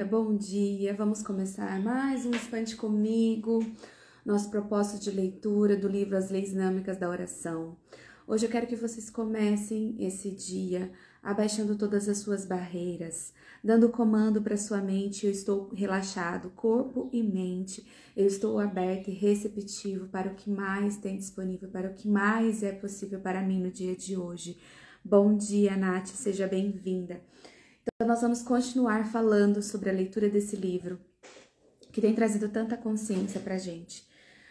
Bom dia, vamos começar mais um Expande Comigo, nosso propósito de leitura do livro As Leis Dinâmicas da Oração. Hoje eu quero que vocês comecem esse dia abaixando todas as suas barreiras, dando comando para sua mente. Eu estou relaxado, corpo e mente, eu estou aberto e receptivo para o que mais tem disponível, para o que mais é possível para mim no dia de hoje. Bom dia, Nath, seja bem-vinda. Então, nós vamos continuar falando sobre a leitura desse livro, que tem trazido tanta consciência pra gente.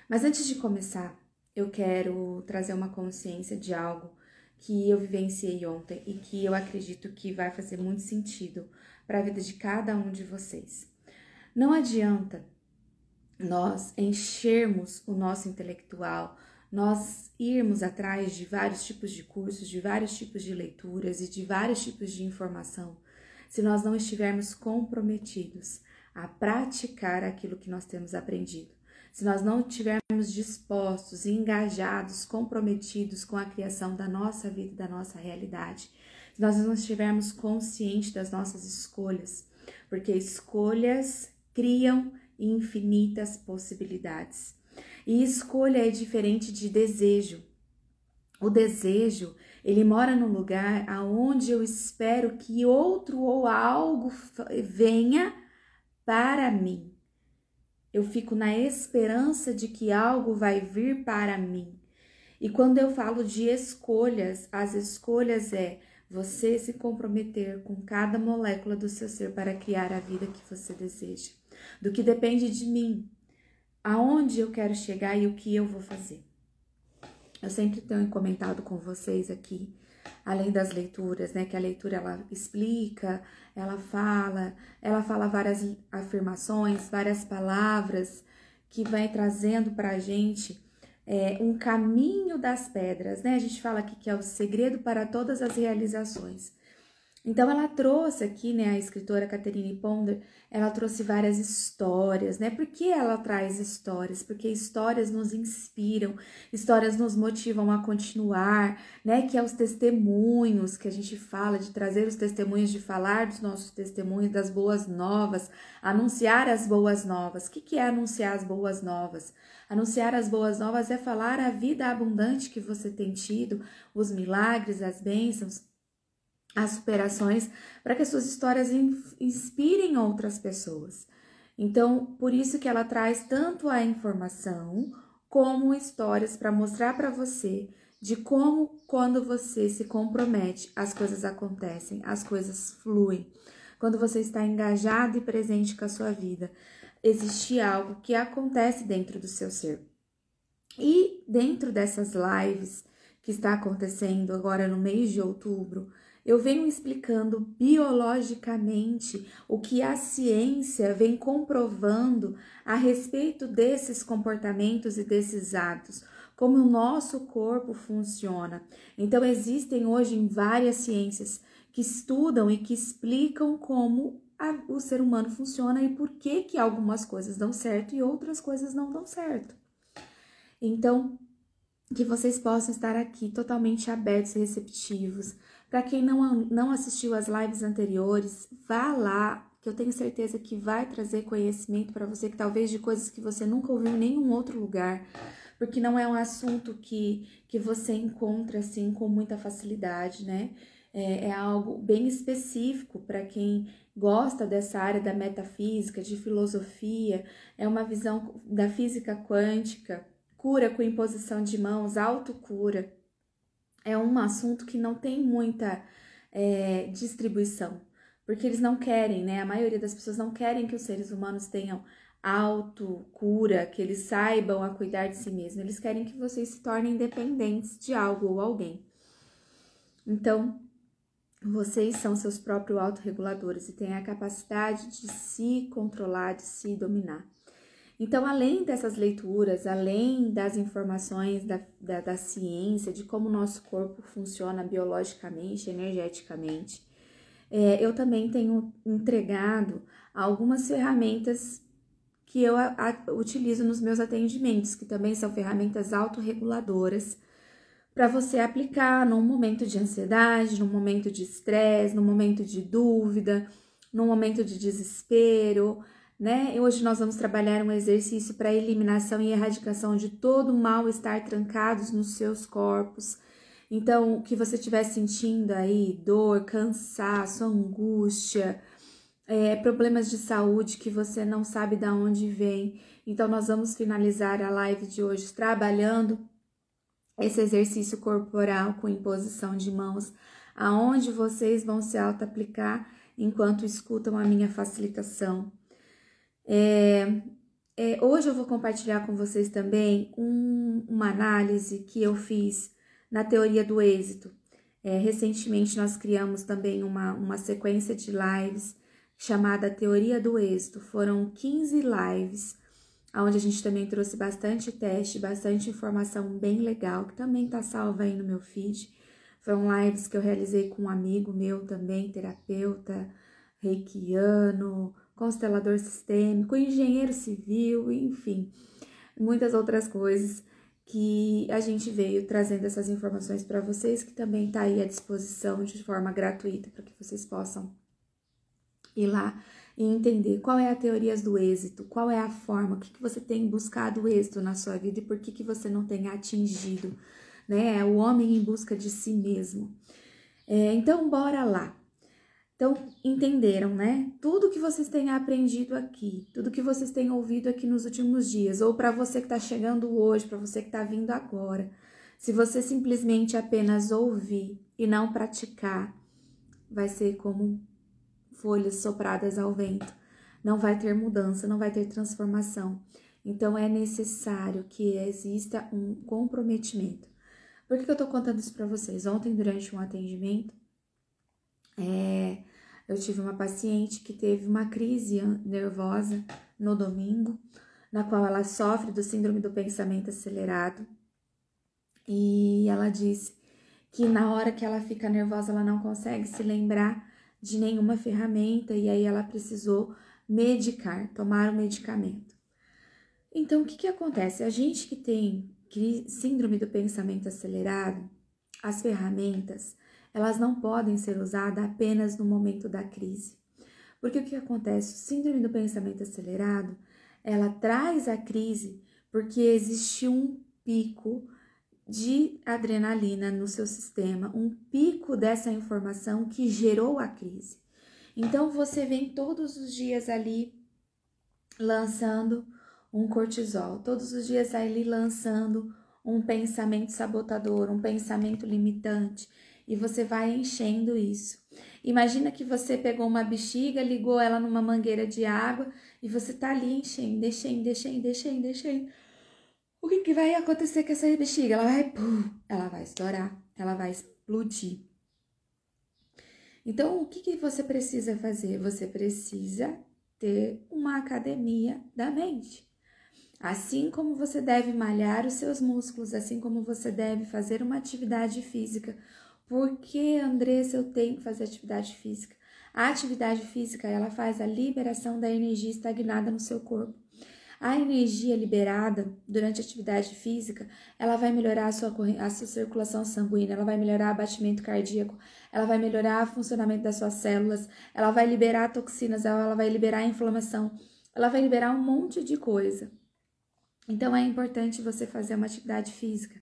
Mas antes de começar, eu quero trazer uma consciência de algo que eu vivenciei ontem e que eu acredito que vai fazer muito sentido para a vida de cada um de vocês. Não adianta nós enchermos o nosso intelectual, nós irmos atrás de vários tipos de cursos, de vários tipos de leituras e de vários tipos de informação, se nós não estivermos comprometidos a praticar aquilo que nós temos aprendido, se nós não estivermos dispostos, engajados, comprometidos com a criação da nossa vida, da nossa realidade, se nós não estivermos conscientes das nossas escolhas, porque escolhas criam infinitas possibilidades. E escolha é diferente de desejo. O desejo, ele mora num lugar aonde eu espero que outro ou algo venha para mim. Eu fico na esperança de que algo vai vir para mim. E quando eu falo de escolhas, as escolhas é você se comprometer com cada molécula do seu ser para criar a vida que você deseja. Do que depende de mim, aonde eu quero chegar e o que eu vou fazer. Eu sempre tenho comentado com vocês aqui, além das leituras, né, que a leitura ela explica, ela fala várias afirmações, várias palavras que vai trazendo pra gente um caminho das pedras, né? A gente fala aqui que é o segredo para todas as realizações. Então, ela trouxe aqui, né, a escritora Catherine Ponder, ela trouxe várias histórias, né? Por que ela traz histórias? Porque histórias nos inspiram, histórias nos motivam a continuar, né? Que é os testemunhos que a gente fala, de trazer os testemunhos, de falar dos nossos testemunhos, das boas novas, anunciar as boas novas. O que é anunciar as boas novas? Anunciar as boas novas é falar a vida abundante que você tem tido, os milagres, as bênçãos, as superações, para que as suas histórias inspirem outras pessoas. Então, por isso que ela traz tanto a informação como histórias para mostrar para você de como, quando você se compromete, as coisas acontecem, as coisas fluem. Quando você está engajado e presente com a sua vida, existe algo que acontece dentro do seu ser. E dentro dessas lives que está acontecendo agora no mês de outubro, eu venho explicando biologicamente o que a ciência vem comprovando a respeito desses comportamentos e desses atos, como o nosso corpo funciona. Então, existem hoje várias ciências que estudam e que explicam como o ser humano funciona e por que algumas coisas dão certo e outras coisas não dão certo. Então, que vocês possam estar aqui totalmente abertos e receptivos. Para quem não assistiu às lives anteriores, vá lá, que eu tenho certeza que vai trazer conhecimento para você, que talvez de coisas que você nunca ouviu em nenhum outro lugar, porque não é um assunto que você encontra assim com muita facilidade, né? É algo bem específico para quem gosta dessa área da metafísica, de filosofia, é uma visão da física quântica, cura com imposição de mãos, autocura. É um assunto que não tem muita distribuição, porque eles não querem, né? A maioria das pessoas não querem que os seres humanos tenham autocura, que eles saibam a cuidar de si mesmos. Eles querem que vocês se tornem dependentes de algo ou alguém. Então, vocês são seus próprios autorreguladores e têm a capacidade de se controlar, de se dominar. Então, além dessas leituras, além das informações da ciência, de como o nosso corpo funciona biologicamente, energeticamente, eu também tenho entregado algumas ferramentas que eu utilizo nos meus atendimentos, que também são ferramentas autorreguladoras, para você aplicar num momento de ansiedade, num momento de estresse, num momento de dúvida, num momento de desespero, né? E hoje nós vamos trabalhar um exercício para eliminação e erradicação de todo o mal-estar trancados nos seus corpos. Então, o que você estiver sentindo aí, dor, cansaço, angústia, problemas de saúde que você não sabe de onde vem. Então, nós vamos finalizar a live de hoje trabalhando esse exercício corporal com imposição de mãos, aonde vocês vão se auto-aplicar enquanto escutam a minha facilitação. Hoje eu vou compartilhar com vocês também uma análise que eu fiz na teoria do êxito. Recentemente nós criamos também uma sequência de lives chamada Teoria do Êxito. Foram 15 lives, onde a gente também trouxe bastante teste, bastante informação bem legal, que também tá salva aí no meu feed. Foram lives que eu realizei com um amigo meu também, terapeuta, reikiano, constelador sistêmico, engenheiro civil, enfim, muitas outras coisas que a gente veio trazendo essas informações para vocês, que também tá aí à disposição de forma gratuita para que vocês possam ir lá e entender qual é a teoria do êxito, qual é a forma, o que você tem buscado o êxito na sua vida e por que você não tem atingido, né? É o homem em busca de si mesmo. Então, bora lá. Então, entenderam, né? Tudo que vocês têm aprendido aqui, tudo que vocês têm ouvido aqui nos últimos dias, ou para você que está chegando hoje, para você que está vindo agora, se você simplesmente apenas ouvir e não praticar, vai ser como folhas sopradas ao vento. Não vai ter mudança, não vai ter transformação. Então, é necessário que exista um comprometimento. Por que eu tô contando isso para vocês? Ontem, durante um atendimento, eu tive uma paciente que teve uma crise nervosa no domingo, na qual ela sofre do síndrome do pensamento acelerado. E ela disse que na hora que ela fica nervosa, ela não consegue se lembrar de nenhuma ferramenta e aí ela precisou tomar o medicamento. Então, o que acontece? A gente que tem síndrome do pensamento acelerado, as ferramentas, elas não podem ser usadas apenas no momento da crise. Porque o que acontece? O síndrome do pensamento acelerado, ela traz a crise porque existe um pico de adrenalina no seu sistema, um pico dessa informação que gerou a crise. Então, você vem todos os dias ali lançando um cortisol, todos os dias ali lançando um pensamento sabotador, um pensamento limitante, e você vai enchendo isso. Imagina que você pegou uma bexiga, ligou ela numa mangueira de água e você tá ali enchendo. O que vai acontecer com essa bexiga? Ela vai estourar, ela vai explodir. Então, o que você precisa fazer? Você precisa ter uma academia da mente. Assim como você deve malhar os seus músculos, assim como você deve fazer uma atividade física. Por que, Andressa, eu tenho que fazer atividade física? A atividade física, ela faz a liberação da energia estagnada no seu corpo. A energia liberada durante a atividade física, ela vai melhorar a sua circulação sanguínea, ela vai melhorar o batimento cardíaco, ela vai melhorar o funcionamento das suas células, ela vai liberar toxinas, ela vai liberar a inflamação, ela vai liberar um monte de coisa. Então, é importante você fazer uma atividade física.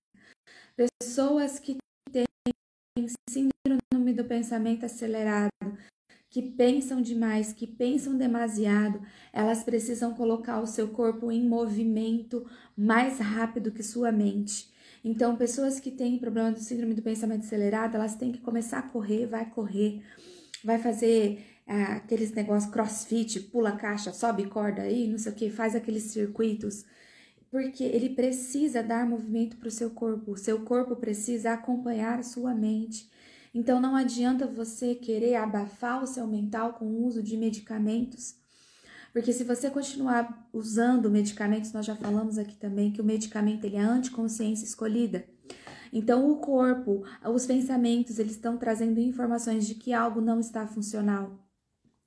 Pessoas que têm síndrome do pensamento acelerado, que pensam demais, que pensam demasiado, elas precisam colocar o seu corpo em movimento mais rápido que sua mente. Então, pessoas que têm problema do síndrome do pensamento acelerado, elas têm que começar a correr, vai fazer aqueles negócios crossfit, pula caixa, sobe corda aí, não sei o que, faz aqueles circuitos, porque ele precisa dar movimento para o seu corpo precisa acompanhar a sua mente. Então, não adianta você querer abafar o seu mental com o uso de medicamentos, porque se você continuar usando medicamentos, nós já falamos aqui também que o medicamento ele é a anticonsciência escolhida. Então, o corpo, os pensamentos, eles estão trazendo informações de que algo não está funcional,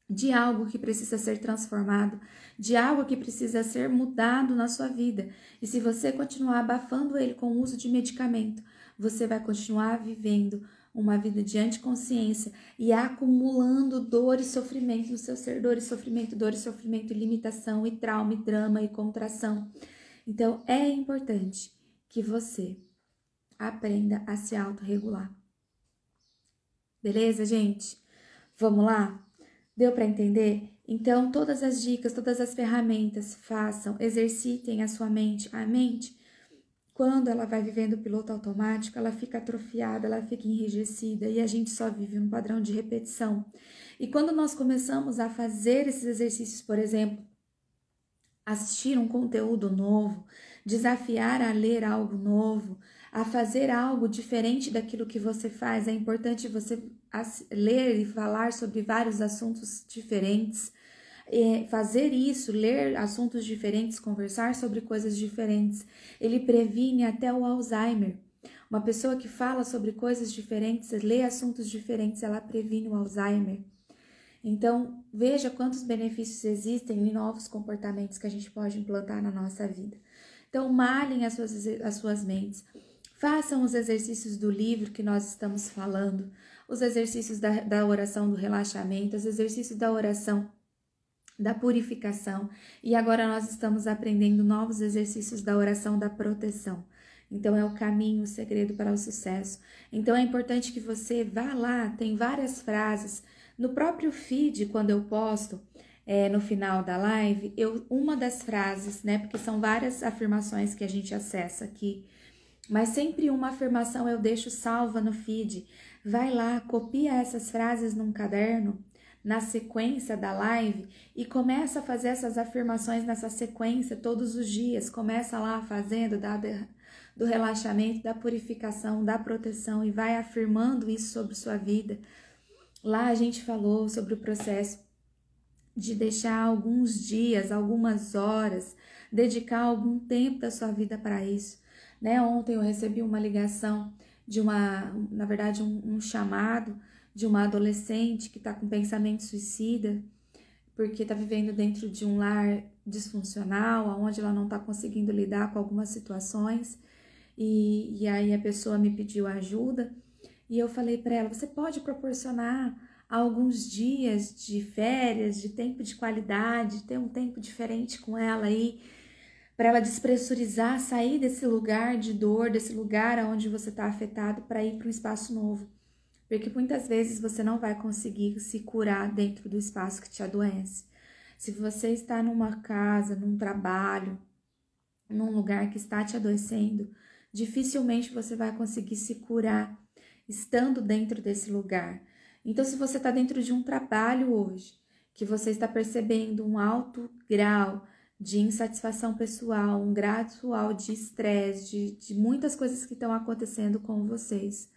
de algo que precisa ser transformado, de algo que precisa ser mudado na sua vida. E se você continuar abafando ele com o uso de medicamento, você vai continuar vivendo uma vida de anticonsciência e acumulando dor e sofrimento no seu ser, dor e sofrimento, limitação e trauma, e drama e contração. Então, é importante que você aprenda a se autorregular. Beleza, gente? Vamos lá? Deu para entender? Então, todas as dicas, todas as ferramentas, façam, exercitem a sua mente. A mente, quando ela vai vivendo o piloto automático, ela fica atrofiada, ela fica enrijecida e a gente só vive um padrão de repetição. E quando nós começamos a fazer esses exercícios, por exemplo, assistir um conteúdo novo, desafiar a ler algo novo, a fazer algo diferente daquilo que você faz, é importante você ler e falar sobre vários assuntos diferentes, fazer isso, ler assuntos diferentes, conversar sobre coisas diferentes, ele previne até o Alzheimer. Uma pessoa que fala sobre coisas diferentes, lê assuntos diferentes, ela previne o Alzheimer. Então, veja quantos benefícios existem em novos comportamentos que a gente pode implantar na nossa vida. Então, malhem as suas mentes. Façam os exercícios do livro que nós estamos falando, os exercícios da oração do relaxamento, os exercícios da oração da purificação. E agora nós estamos aprendendo novos exercícios da oração da proteção. Então, é o caminho, o segredo para o sucesso. Então, é importante que você vá lá, tem várias frases. No próprio feed, quando eu posto, no final da live, uma das frases, né, porque são várias afirmações que a gente acessa aqui, mas sempre uma afirmação eu deixo salva no feed. Vai lá, copia essas frases num caderno, na sequência da live, e começa a fazer essas afirmações nessa sequência todos os dias. Começa lá fazendo do relaxamento, da purificação, da proteção, e vai afirmando isso sobre sua vida. Lá a gente falou sobre o processo de deixar alguns dias, algumas horas, dedicar algum tempo da sua vida para isso, né? Ontem eu recebi uma ligação na verdade um chamado de uma adolescente que está com pensamento suicida, porque está vivendo dentro de um lar disfuncional, onde ela não está conseguindo lidar com algumas situações, e aí a pessoa me pediu ajuda. E eu falei para ela, você pode proporcionar alguns dias de férias, de tempo de qualidade, ter um tempo diferente com ela aí, para ela despressurizar, sair desse lugar de dor, desse lugar onde você está afetado, para ir para um espaço novo. Porque muitas vezes você não vai conseguir se curar dentro do espaço que te adoece. Se você está numa casa, num trabalho, num lugar que está te adoecendo, dificilmente você vai conseguir se curar estando dentro desse lugar. Então, se você está dentro de um trabalho hoje, que você está percebendo um alto grau de insatisfação pessoal, um gradual de estresse, de muitas coisas que estão acontecendo com vocês,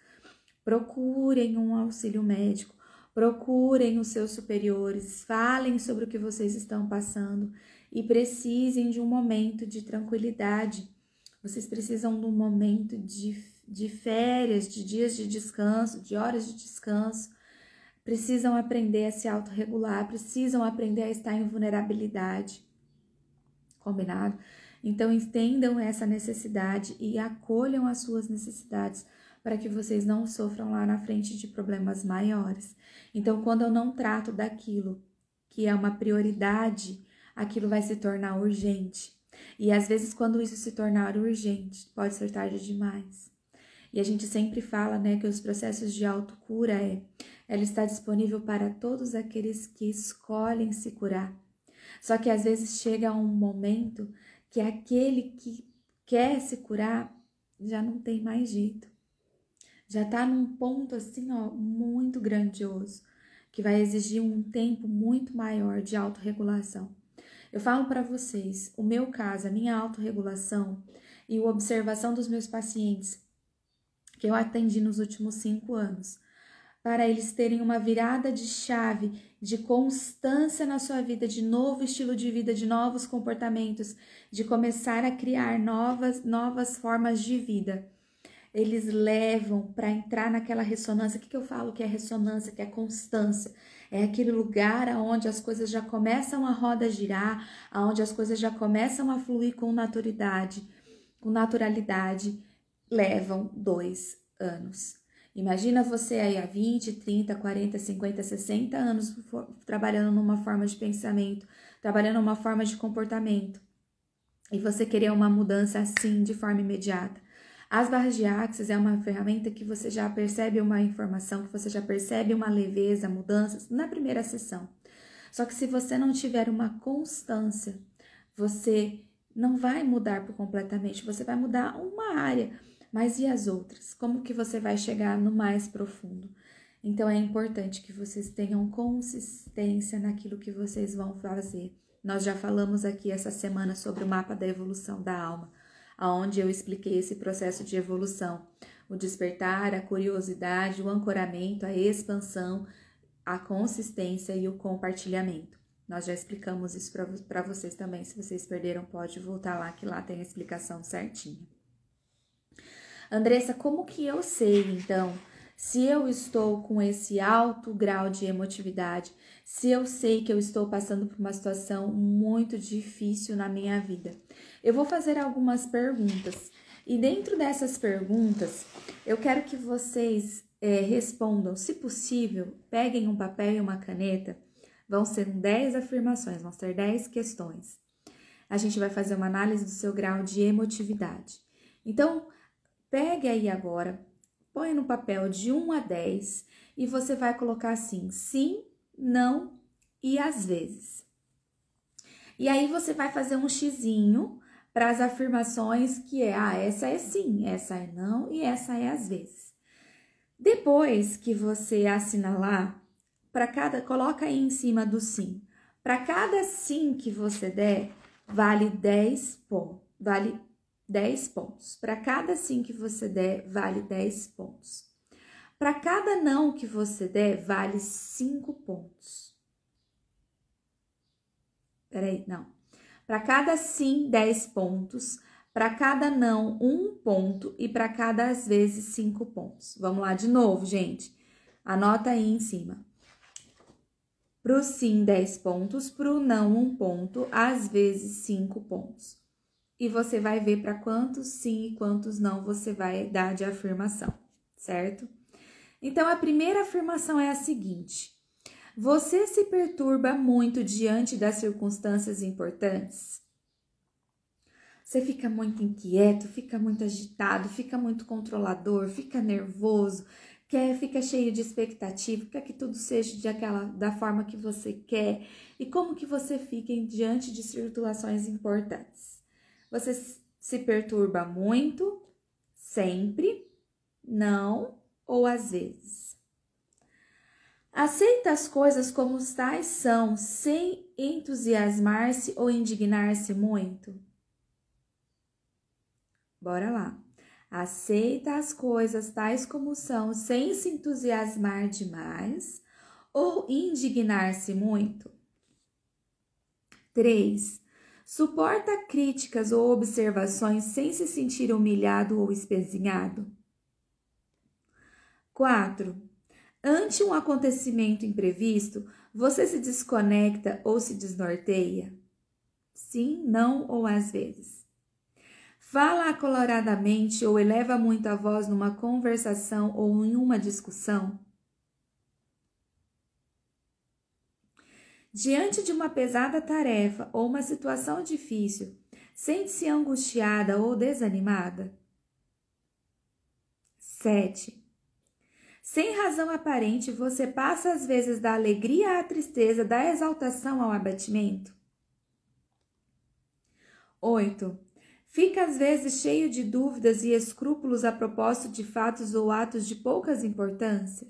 procurem um auxílio médico, procurem os seus superiores, falem sobre o que vocês estão passando e precisem de um momento de tranquilidade. Vocês precisam de um momento de férias, de dias de descanso, de horas de descanso. Precisam aprender a se autorregular, precisam aprender a estar em vulnerabilidade. Combinado? Então, entendam essa necessidade e acolham as suas necessidades para que vocês não sofram lá na frente de problemas maiores. Então, quando eu não trato daquilo que é uma prioridade, aquilo vai se tornar urgente. E às vezes, quando isso se tornar urgente, pode ser tarde demais. E a gente sempre fala, né, que os processos de autocura ela está disponível para todos aqueles que escolhem se curar. Só que às vezes chega um momento que aquele que quer se curar já não tem mais jeito. Já está num ponto assim, ó, muito grandioso, que vai exigir um tempo muito maior de autorregulação. Eu falo para vocês, o meu caso, a minha autorregulação e a observação dos meus pacientes que eu atendi nos últimos 5 anos, para eles terem uma virada de chave, de constância na sua vida, de novo estilo de vida, de novos comportamentos, de começar a criar novas formas de vida. Eles levam para entrar naquela ressonância. O que eu falo que é ressonância, que é constância? É aquele lugar onde as coisas já começam a roda girar, onde as coisas já começam a fluir com naturalidade. Levam 2 anos. Imagina você aí há 20, 30, 40, 50, 60 anos trabalhando numa forma de pensamento, trabalhando numa forma de comportamento, e você querer uma mudança assim, de forma imediata. As barras de Axis é uma ferramenta que você já percebe uma informação, que você já percebe uma leveza, mudanças na primeira sessão. Só que se você não tiver uma constância, você não vai mudar por completamente, você vai mudar uma área, mas e as outras? Como que você vai chegar no mais profundo? Então é importante que vocês tenham consistência naquilo que vocês vão fazer. Nós já falamos aqui essa semana sobre o mapa da evolução da alma, onde eu expliquei esse processo de evolução, o despertar, a curiosidade, o ancoramento, a expansão, a consistência e o compartilhamento. Nós já explicamos isso para vocês também. Se vocês perderam, pode voltar lá, que lá tem a explicação certinha. Andressa, como que eu sei, então, se eu estou com esse alto grau de emotividade, se eu sei que eu estou passando por uma situação muito difícil na minha vida? Eu vou fazer algumas perguntas. E dentro dessas perguntas, eu quero que vocês respondam, se possível, peguem um papel e uma caneta, vão ser 10 afirmações, vão ser 10 questões. A gente vai fazer uma análise do seu grau de emotividade. Então, pegue aí agora, põe no papel de 1 a 10 e você vai colocar assim, sim, não e às vezes. E aí você vai fazer um xizinho para as afirmações que essa é sim, essa é não e essa é às vezes. Depois que você assinalar, coloca aí em cima do sim. Para cada sim que você der, vale 10 pontos. Vale 10 pontos. Para cada sim que você der, vale 10 pontos. Para cada não que você der, vale 5 pontos. Peraí, não. Para cada sim, 10 pontos. Para cada não, 1 ponto. E para cada às vezes, 5 pontos. Vamos lá de novo, gente. Anota aí em cima. Pro sim, 10 pontos. Pro não, 1 ponto. Às vezes, 5 pontos. E você vai ver para quantos sim e quantos não você vai dar de afirmação, certo? Então, a primeira afirmação é a seguinte: você se perturba muito diante das circunstâncias importantes? Você fica muito inquieto, fica muito agitado, fica muito controlador, fica nervoso, fica cheio de expectativa, quer que tudo seja da forma que você quer. E como que você fica diante de situações importantes? Você se perturba muito, sempre, não ou às vezes? Aceita as coisas como tais são, sem entusiasmar-se ou indignar-se muito? Bora lá. Aceita as coisas tais como são, sem se entusiasmar demais ou indignar-se muito? 3. Suporta críticas ou observações sem se sentir humilhado ou espezinhado? 4. Ante um acontecimento imprevisto, você se desconecta ou se desnorteia? Sim, não ou às vezes? Fala acaloradamente ou eleva muito a voz numa conversação ou em uma discussão? Diante de uma pesada tarefa ou uma situação difícil, sente-se angustiada ou desanimada? 7. Sem razão aparente, você passa às vezes da alegria à tristeza, da exaltação ao abatimento? 8. Fica às vezes cheio de dúvidas e escrúpulos a propósito de fatos ou atos de poucas importância?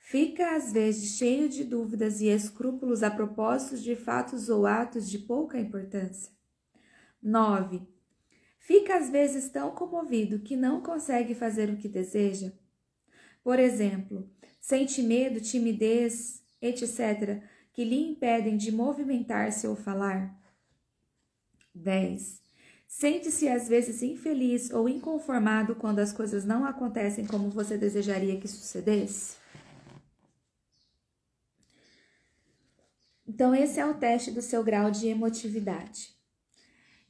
Fica às vezes cheio de dúvidas e escrúpulos a propósito de fatos ou atos de pouca importância? 9. Fica às vezes tão comovido que não consegue fazer o que deseja? Por exemplo, sente medo, timidez, etc., que lhe impedem de movimentar-se ou falar? 10. Sente-se às vezes infeliz ou inconformado quando as coisas não acontecem como você desejaria que sucedesse? Então, esse é o teste do seu grau de emotividade.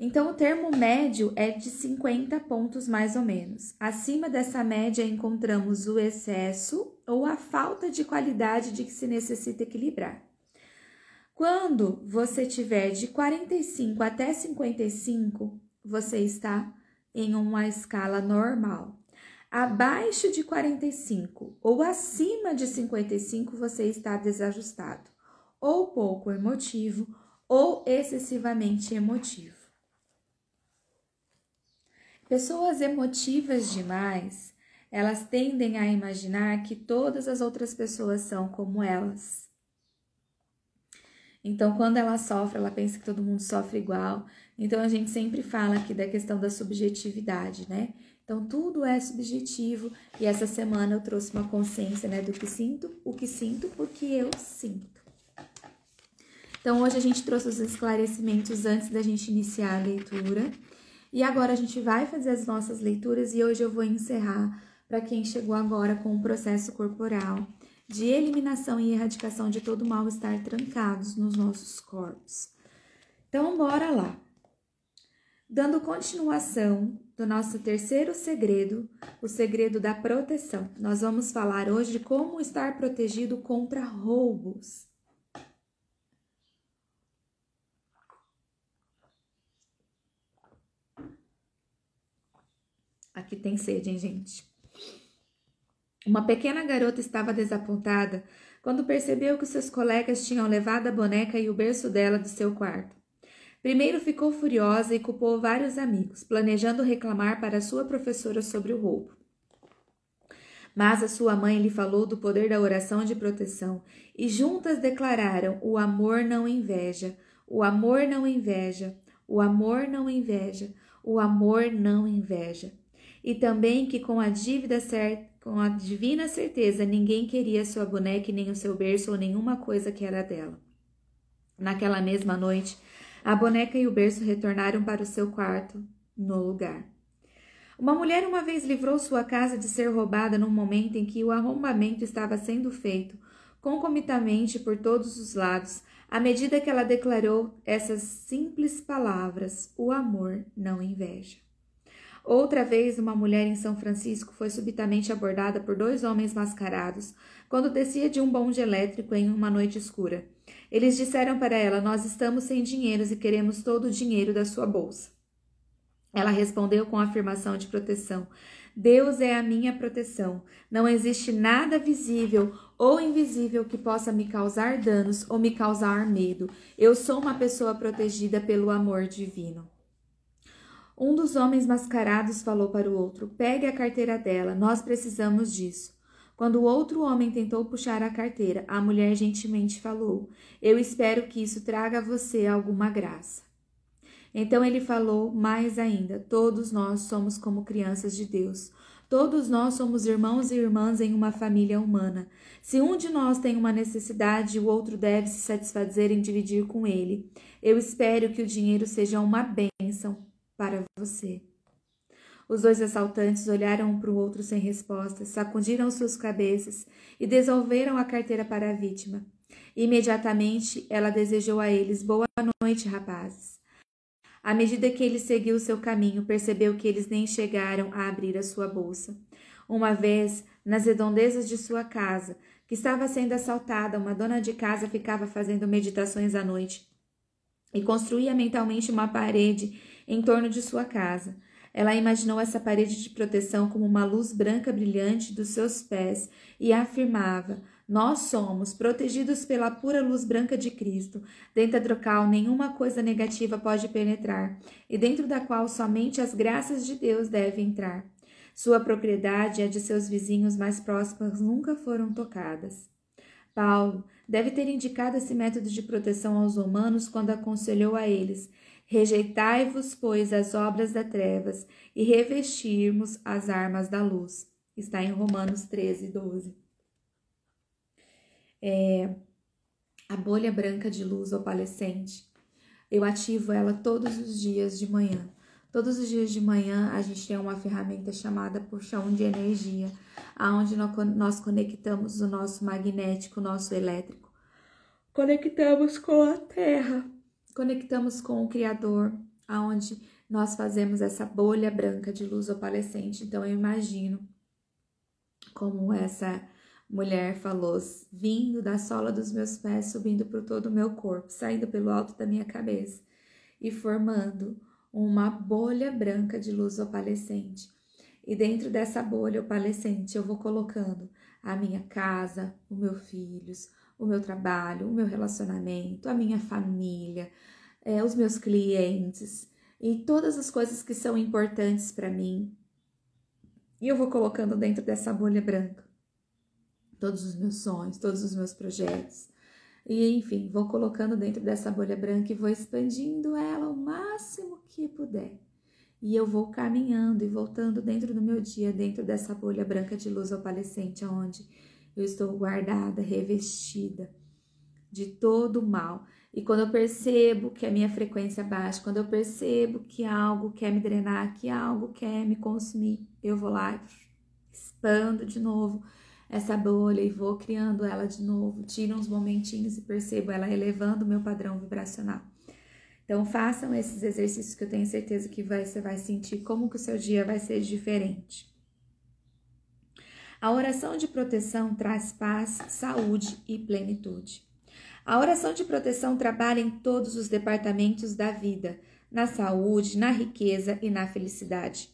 Então, o termo médio é de 50 pontos mais ou menos. Acima dessa média encontramos o excesso ou a falta de qualidade de que se necessita equilibrar. Quando você tiver de 45 até 55, você está em uma escala normal. Abaixo de 45 ou acima de 55, você está desajustado, ou pouco emotivo, ou excessivamente emotivo. Pessoas emotivas demais, elas tendem a imaginar que todas as outras pessoas são como elas. Então, quando ela sofre, ela pensa que todo mundo sofre igual. Então, a gente sempre fala aqui da questão da subjetividade, né? Então, tudo é subjetivo e essa semana eu trouxe uma consciência, né, do que sinto, o que sinto, porque eu sinto. Então, hoje a gente trouxe os esclarecimentos antes da gente iniciar a leitura. E agora a gente vai fazer as nossas leituras e hoje eu vou encerrar para quem chegou agora com o processo corporal de eliminação e erradicação de todo mal-estar trancados nos nossos corpos. Então, bora lá. Dando continuação do nosso terceiro segredo, o segredo da proteção. Nós vamos falar hoje de como estar protegido contra roubos. Aqui tem sede, hein, gente? Uma pequena garota estava desapontada quando percebeu que seus colegas tinham levado a boneca e o berço dela do seu quarto. Primeiro ficou furiosa e culpou vários amigos, planejando reclamar para sua professora sobre o roubo. Mas a sua mãe lhe falou do poder da oração de proteção e juntas declararam: o amor não inveja, o amor não inveja, o amor não inveja, o amor não inveja. E também que com a divina certeza ninguém queria sua boneca e nem o seu berço ou nenhuma coisa que era dela. Naquela mesma noite, a boneca e o berço retornaram para o seu quarto, no lugar. Uma mulher uma vez livrou sua casa de ser roubada num momento em que o arrombamento estava sendo feito, concomitantemente por todos os lados, à medida que ela declarou essas simples palavras: o amor não inveja. Outra vez, uma mulher em São Francisco foi subitamente abordada por dois homens mascarados quando descia de um bonde elétrico em uma noite escura. Eles disseram para ela: nós estamos sem dinheiros e queremos todo o dinheiro da sua bolsa. Ela respondeu com a afirmação de proteção: Deus é a minha proteção. Não existe nada visível ou invisível que possa me causar danos ou me causar medo. Eu sou uma pessoa protegida pelo amor divino. Um dos homens mascarados falou para o outro: pegue a carteira dela, nós precisamos disso. Quando o outro homem tentou puxar a carteira, a mulher gentilmente falou: eu espero que isso traga a você alguma graça. Então ele falou mais ainda: todos nós somos como crianças de Deus. Todos nós somos irmãos e irmãs em uma família humana. Se um de nós tem uma necessidade, o outro deve se satisfazer em dividir com ele. Eu espero que o dinheiro seja uma bênção para você. Os dois assaltantes olharam um para o outro sem resposta, sacudiram suas cabeças e devolveram a carteira para a vítima. Imediatamente, ela desejou a eles: boa noite, rapazes. À medida que ele seguiu seu caminho, percebeu que eles nem chegaram a abrir a sua bolsa. Uma vez, nas redondezas de sua casa, que estava sendo assaltada, uma dona de casa ficava fazendo meditações à noite e construía mentalmente uma parede em torno de sua casa. Ela imaginou essa parede de proteção como uma luz branca brilhante dos seus pés e afirmava: nós somos protegidos pela pura luz branca de Cristo, dentro da qual nenhuma coisa negativa pode penetrar e dentro da qual somente as graças de Deus devem entrar. Sua propriedade e a de seus vizinhos mais próximos nunca foram tocadas. Paulo deve ter indicado esse método de proteção aos romanos quando aconselhou a eles: rejeitai-vos, pois, as obras das trevas e revestirmos as armas da luz. Está em Romanos 13, 12. A bolha branca de luz opalescente, eu ativo ela todos os dias de manhã. Todos os dias de manhã a gente tem uma ferramenta chamada puxão de energia, onde nós conectamos o nosso magnético, o nosso elétrico. Conectamos com a Terra, conectamos com o Criador onde nós fazemos essa bolha branca de luz opalescente. Então, eu imagino como essa mulher falou, vindo da sola dos meus pés, subindo por todo o meu corpo, saindo pelo alto da minha cabeça e formando uma bolha branca de luz opalescente. E dentro dessa bolha opalescente eu vou colocando a minha casa, os meus filhos, o meu trabalho, o meu relacionamento, a minha família, os meus clientes e todas as coisas que são importantes para mim. E eu vou colocando dentro dessa bolha branca todos os meus sonhos, todos os meus projetos. E, enfim, vou colocando dentro dessa bolha branca e vou expandindo ela o máximo que puder. E eu vou caminhando e voltando dentro do meu dia, dentro dessa bolha branca de luz opalescente, onde eu estou guardada, revestida de todo o mal. E quando eu percebo que a minha frequência baixa, quando eu percebo que algo quer me drenar, que algo quer me consumir, eu vou lá, expando de novo essa bolha e vou criando ela de novo, tiro uns momentinhos e percebo ela elevando o meu padrão vibracional. Então façam esses exercícios que eu tenho certeza que você vai sentir como que o seu dia vai ser diferente. A oração de proteção traz paz, saúde e plenitude. A oração de proteção trabalha em todos os departamentos da vida, na saúde, na riqueza e na felicidade.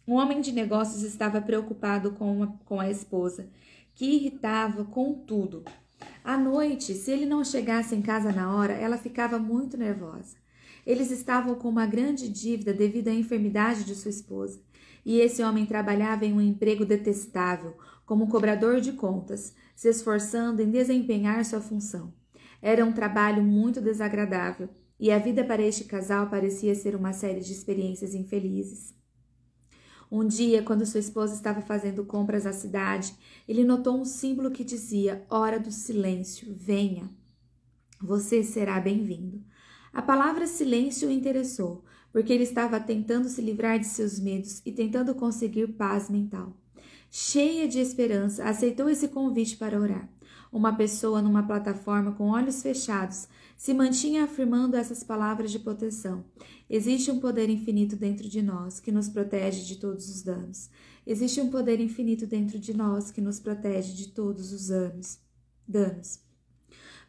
Um homem de negócios estava preocupado com a esposa, que irritava com tudo. À noite, se ele não chegasse em casa na hora, ela ficava muito nervosa. Eles estavam com uma grande dívida devido à enfermidade de sua esposa. E esse homem trabalhava em um emprego detestável, como cobrador de contas, se esforçando em desempenhar sua função. Era um trabalho muito desagradável, e a vida para este casal parecia ser uma série de experiências infelizes. Um dia, quando sua esposa estava fazendo compras à cidade, ele notou um símbolo que dizia: "Hora do silêncio, venha. Você será bem-vindo." A palavra silêncio o interessou, porque ele estava tentando se livrar de seus medos e tentando conseguir paz mental. Cheia de esperança, aceitou esse convite para orar. Uma pessoa numa plataforma com olhos fechados se mantinha afirmando essas palavras de proteção. Existe um poder infinito dentro de nós que nos protege de todos os danos. Existe um poder infinito dentro de nós que nos protege de todos os danos.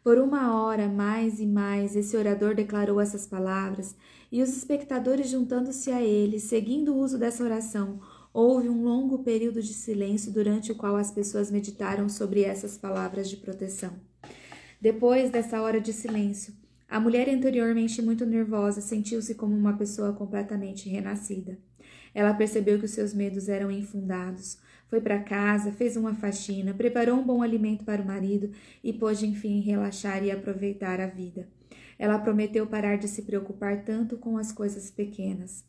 Por uma hora, mais e mais, esse orador declarou essas palavras, e os espectadores, juntando-se a ele, seguindo o uso dessa oração, houve um longo período de silêncio durante o qual as pessoas meditaram sobre essas palavras de proteção. Depois dessa hora de silêncio, a mulher, anteriormente muito nervosa, sentiu-se como uma pessoa completamente renascida. Ela percebeu que os seus medos eram infundados. Foi para casa, fez uma faxina, preparou um bom alimento para o marido e pôde, enfim, relaxar e aproveitar a vida. Ela prometeu parar de se preocupar tanto com as coisas pequenas.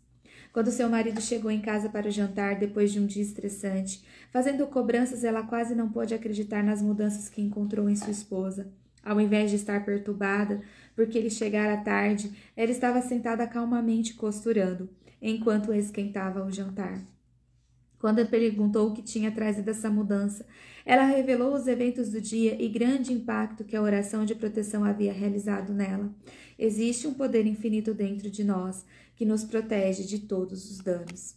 Quando seu marido chegou em casa para o jantar, depois de um dia estressante, fazendo cobranças, ela quase não pôde acreditar nas mudanças que encontrou em sua esposa. Ao invés de estar perturbada porque ele chegara tarde, ela estava sentada calmamente costurando, enquanto esquentava o jantar. Quando ele perguntou o que tinha trazido essa mudança, ela revelou os eventos do dia e grande impacto que a oração de proteção havia realizado nela. Existe um poder infinito dentro de nós que nos protege de todos os danos.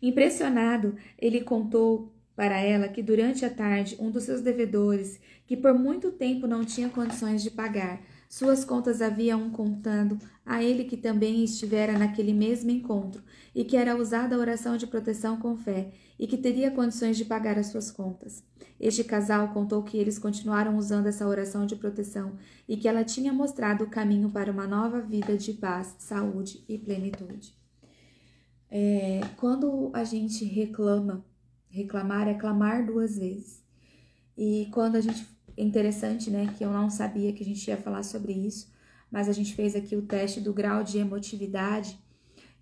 Impressionado, ele contou para ela que durante a tarde um dos seus devedores, que por muito tempo não tinha condições de pagar, suas contas haviam contado a ele que também estivera naquele mesmo encontro e que era usada a oração de proteção com fé e que teria condições de pagar as suas contas. Este casal contou que eles continuaram usando essa oração de proteção e que ela tinha mostrado o caminho para uma nova vida de paz, saúde e plenitude. Quando a gente reclamar é clamar 2 vezes. E quando a gente... É interessante, né, que eu não sabia que a gente ia falar sobre isso, mas a gente fez aqui o teste do grau de emotividade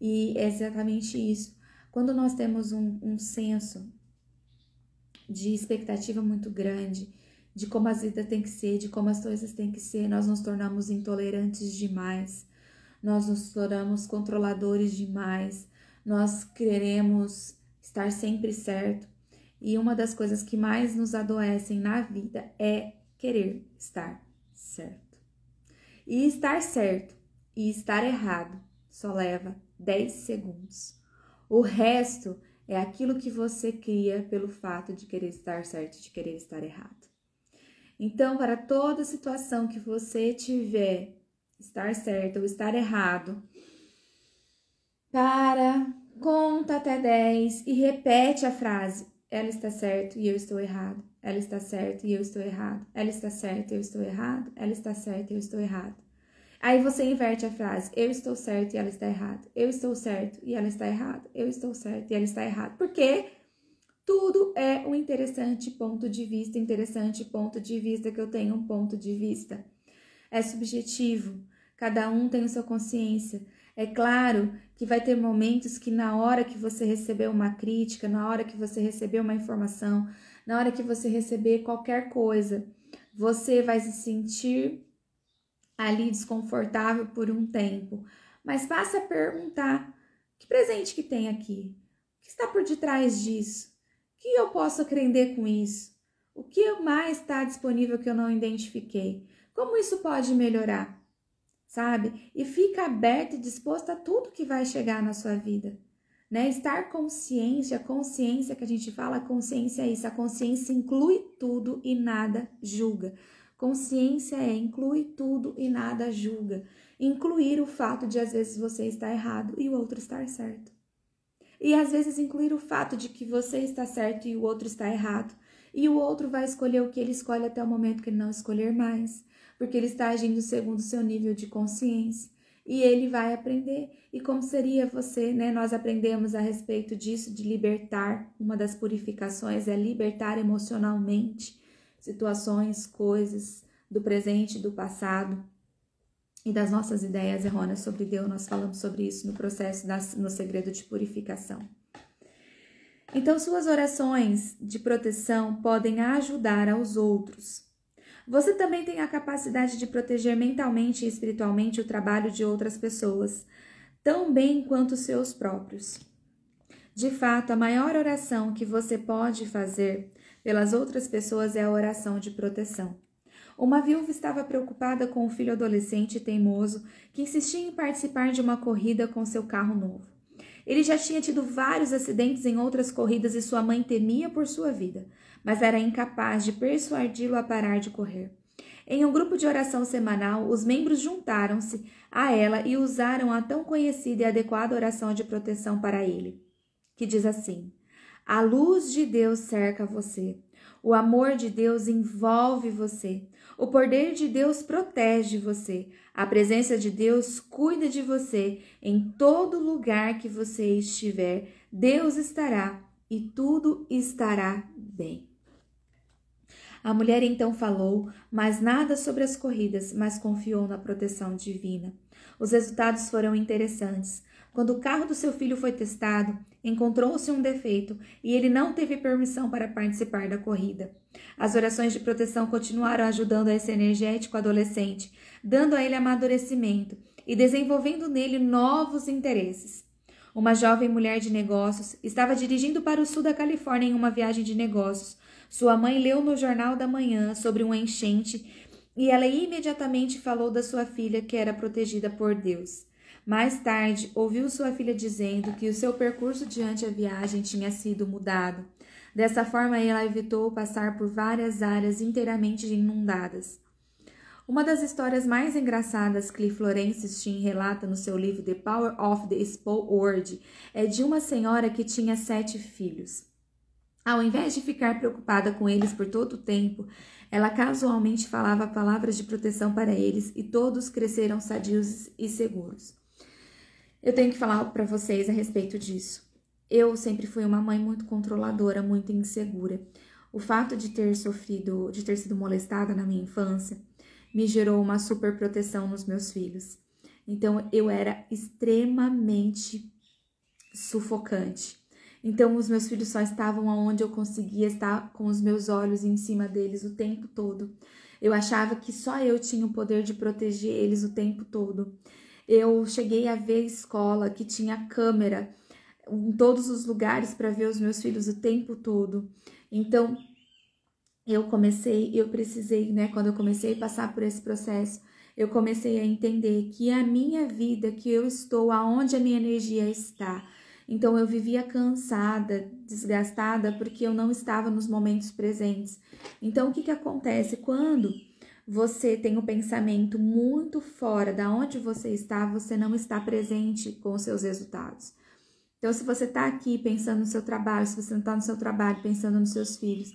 e é exatamente isso. Quando nós temos um senso de expectativa muito grande, de como a vida tem que ser, de como as coisas têm que ser, nós nos tornamos intolerantes demais, nós nos tornamos controladores demais, nós queremos estar sempre certo. E uma das coisas que mais nos adoecem na vida é querer estar certo. E estar certo e estar errado só leva 10 segundos. O resto é aquilo que você cria pelo fato de querer estar certo e de querer estar errado. Então, para toda situação que você tiver, estar certo ou estar errado, conta até 10 e repete a frase: ela está certo e eu estou errado. Ela está certa e eu estou errado. Ela está certa e eu estou errado. Ela está certa e eu estou errado. Aí você inverte a frase: eu estou certo e ela está errada. Eu estou certo e ela está errada. Eu estou certo e ela está errada. Porque tudo é um interessante ponto de vista que eu tenho um ponto de vista. É subjetivo. Cada um tem sua consciência. É claro que vai ter momentos que na hora que você receber uma crítica, na hora que você receber uma informação, na hora que você receber qualquer coisa, você vai se sentir ali desconfortável por um tempo. Mas passa a perguntar: que presente que tem aqui? O que está por detrás disso? O que eu posso aprender com isso? O que mais está disponível que eu não identifiquei? Como isso pode melhorar? Sabe? E fica aberto e disposto a tudo que vai chegar na sua vida. Né? Estar consciente, a consciência que a gente fala, a consciência é isso. A consciência inclui tudo e nada julga. Consciência inclui tudo e nada julga. Incluir o fato de às vezes você estar errado e o outro estar certo. E às vezes incluir o fato de que você está certo e o outro está errado. E o outro vai escolher o que ele escolhe até o momento que ele não escolher mais. Porque ele está agindo segundo o seu nível de consciência. E ele vai aprender. E como seria você, né? Nós aprendemos a respeito disso, de libertar. Uma das purificações é libertar emocionalmente situações, coisas do presente e do passado. E das nossas ideias errôneas sobre Deus. Nós falamos sobre isso no processo, no segredo de purificação. Então, suas orações de proteção podem ajudar aos outros. Você também tem a capacidade de proteger mentalmente e espiritualmente o trabalho de outras pessoas, tão bem quanto os seus próprios. De fato, a maior oração que você pode fazer pelas outras pessoas é a oração de proteção. Uma viúva estava preocupada com o filho adolescente e teimoso que insistia em participar de uma corrida com seu carro novo. Ele já tinha tido vários acidentes em outras corridas e sua mãe temia por sua vida, mas era incapaz de persuadi-lo a parar de correr. Em um grupo de oração semanal, os membros juntaram-se a ela e usaram a tão conhecida e adequada oração de proteção para ele, que diz assim: a luz de Deus cerca você, o amor de Deus envolve você, o poder de Deus protege você, a presença de Deus cuida de você, em todo lugar que você estiver, Deus estará e tudo estará bem. A mulher então falou, mas nada sobre as corridas, mas confiou na proteção divina. Os resultados foram interessantes. Quando o carro do seu filho foi testado, encontrou-se um defeito e ele não teve permissão para participar da corrida. As orações de proteção continuaram ajudando a esse energético adolescente, dando a ele amadurecimento e desenvolvendo nele novos interesses. Uma jovem mulher de negócios estava dirigindo para o sul da Califórnia em uma viagem de negócios. Sua mãe leu no jornal da manhã sobre uma enchente e ela imediatamente falou da sua filha que era protegida por Deus. Mais tarde, ouviu sua filha dizendo que o seu percurso diante a viagem tinha sido mudado. Dessa forma, ela evitou passar por várias áreas inteiramente inundadas. Uma das histórias mais engraçadas que Florence Shinn relata no seu livro The Power of the Spoken Word é de uma senhora que tinha 7 filhos. Ao invés de ficar preocupada com eles por todo o tempo, ela casualmente falava palavras de proteção para eles e todos cresceram sadios e seguros. Eu tenho que falar para vocês a respeito disso. Eu sempre fui uma mãe muito controladora, muito insegura. O fato de ter sido molestada na minha infância me gerou uma super proteção nos meus filhos. Então, eu era extremamente sufocante. Então, os meus filhos só estavam onde eu conseguia estar com os meus olhos em cima deles o tempo todo. Eu achava que só eu tinha o poder de proteger eles o tempo todo. Eu cheguei a ver escola que tinha câmera em todos os lugares para ver os meus filhos o tempo todo. Então, quando eu comecei a passar por esse processo, eu comecei a entender que a minha vida, que eu estou aonde a minha energia está. Então eu vivia cansada, desgastada, porque eu não estava nos momentos presentes. Então o que acontece? Quando você tem um pensamento muito fora da onde você não está presente com os seus resultados. Então, se você está aqui pensando no seu trabalho, se você não está no seu trabalho pensando nos seus filhos,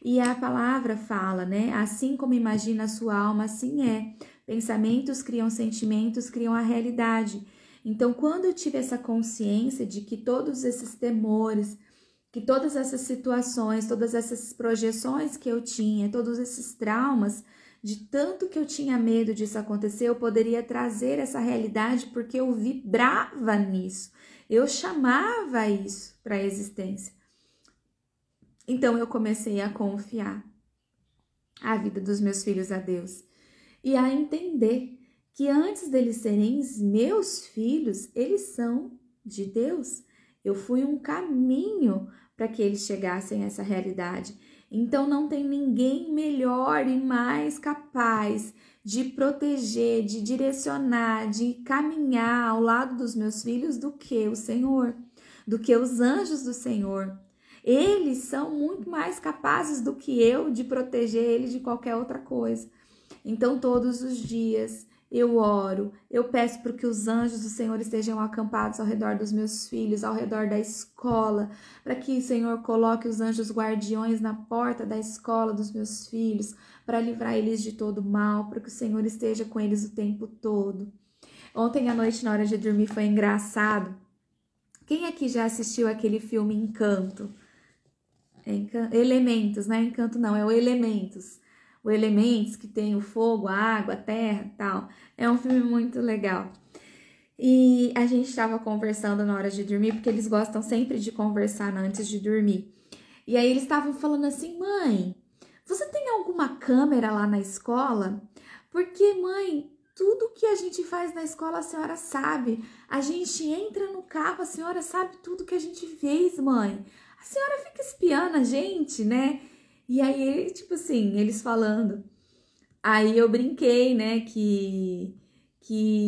e a palavra fala, né? Assim como imagina a sua alma, assim é. Pensamentos criam sentimentos, criam a realidade. Então, quando eu tive essa consciência de que todos esses temores, que todas essas situações, todas essas projeções que eu tinha, todos esses traumas, de tanto que eu tinha medo disso acontecer, eu poderia trazer essa realidade porque eu vibrava nisso. Eu chamava isso para a existência. Então eu comecei a confiar a vida dos meus filhos a Deus e a entender que antes deles serem meus filhos, eles são de Deus. Eu fui um caminho para que eles chegassem a essa realidade. Então não tem ninguém melhor e mais capaz de proteger, de direcionar, de caminhar ao lado dos meus filhos do que o Senhor, do que os anjos do Senhor. Eles são muito mais capazes do que eu de proteger eles de qualquer outra coisa. Então todos os dias eu oro, eu peço para que os anjos do Senhor estejam acampados ao redor dos meus filhos, ao redor da escola, para que o Senhor coloque os anjos guardiões na porta da escola dos meus filhos, para livrar eles de todo mal, para que o Senhor esteja com eles o tempo todo. Ontem à noite, na hora de dormir, foi engraçado. Quem aqui já assistiu aquele filme Encanto? Elementos, não é Encanto não, é o Elementos. O Elementos, que tem o fogo, a água, a terra e tal. É um filme muito legal. E a gente estava conversando na hora de dormir, porque eles gostam sempre de conversar antes de dormir. E aí eles estavam falando assim, mãe, você tem alguma câmera lá na escola? Porque, mãe, tudo que a gente faz na escola a senhora sabe. A gente entra no carro, a senhora sabe tudo que a gente fez, mãe. A senhora fica espiando a gente, né? E aí, tipo assim, eles falando. Aí eu brinquei, né, que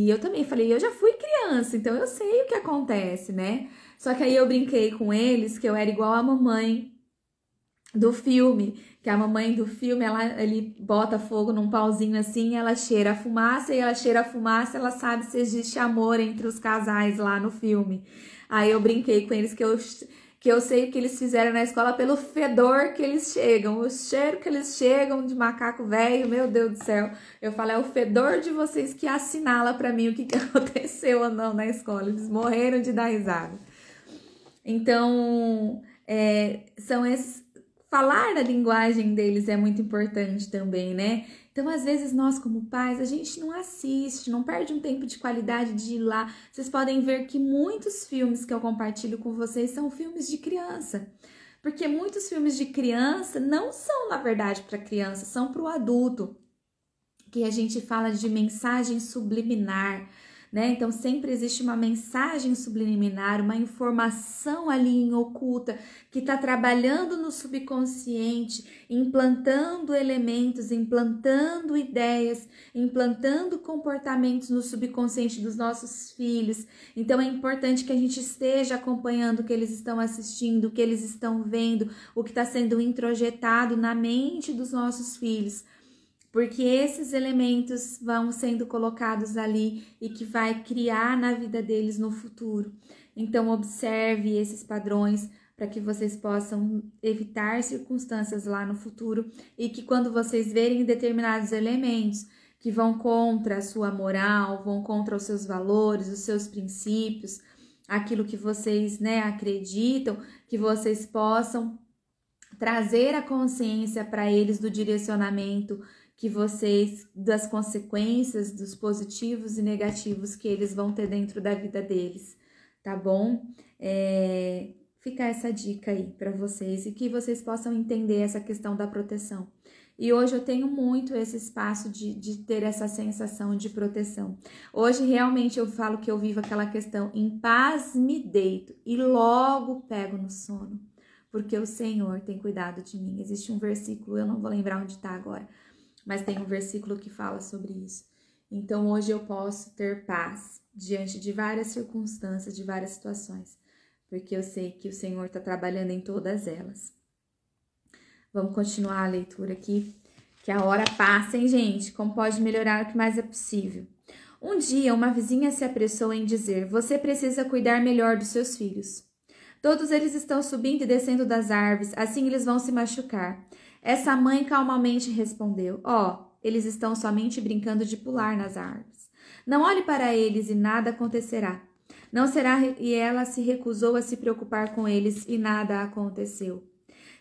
eu também falei, eu já fui criança, então eu sei o que acontece, né? Só que aí eu brinquei com eles que eu era igual a mamãe do filme, que a mamãe do filme, ele bota fogo num pauzinho assim, ela cheira a fumaça, e ela cheira a fumaça, ela sabe se existe amor entre os casais lá no filme. Aí eu brinquei com eles que eu sei o que eles fizeram na escola pelo fedor que eles chegam, o cheiro que eles chegam de macaco velho, meu Deus do céu. Eu falo, é o fedor de vocês que assinala pra mim o que aconteceu ou não na escola. Eles morreram de dar risada. Então, são esses... Falar a linguagem deles é muito importante também, né? Então, às vezes, nós como pais, a gente não assiste, não perde um tempo de qualidade de ir lá. Vocês podem ver que muitos filmes que eu compartilho com vocês são filmes de criança. Porque muitos filmes de criança não são, na verdade, para criança, são para o adulto. Que a gente fala de mensagem subliminar, né? Então, sempre existe uma mensagem subliminar, uma informação ali em oculta que está trabalhando no subconsciente, implantando elementos, implantando ideias, implantando comportamentos no subconsciente dos nossos filhos. Então, é importante que a gente esteja acompanhando o que eles estão assistindo, o que eles estão vendo, o que está sendo introjetado na mente dos nossos filhos. Porque esses elementos vão sendo colocados ali e que vai criar na vida deles no futuro. Então, observe esses padrões para que vocês possam evitar circunstâncias lá no futuro e que quando vocês verem determinados elementos que vão contra a sua moral, vão contra os seus valores, os seus princípios, aquilo que vocês, né, acreditam, que vocês possam trazer a consciência para eles do direcionamento que vocês, das consequências, dos positivos e negativos que eles vão ter dentro da vida deles, tá bom? Fica essa dica aí para vocês e que vocês possam entender essa questão da proteção. E hoje eu tenho muito esse espaço de ter essa sensação de proteção. Hoje realmente eu falo que eu vivo aquela questão, em paz me deito e logo pego no sono, porque o Senhor tem cuidado de mim. Existe um versículo, eu não vou lembrar onde está agora, mas tem um versículo que fala sobre isso. Então hoje eu posso ter paz diante de várias circunstâncias, de várias situações, porque eu sei que o Senhor está trabalhando em todas elas. Vamos continuar a leitura aqui, que a hora passa, hein, gente? Como pode melhorar o que mais é possível. Um dia, uma vizinha se apressou em dizer: você precisa cuidar melhor dos seus filhos. Todos eles estão subindo e descendo das árvores, assim eles vão se machucar. Essa mãe calmamente respondeu: eles estão somente brincando de pular nas árvores. Não olhe para eles e nada acontecerá. Não será. E ela se recusou a se preocupar com eles e nada aconteceu.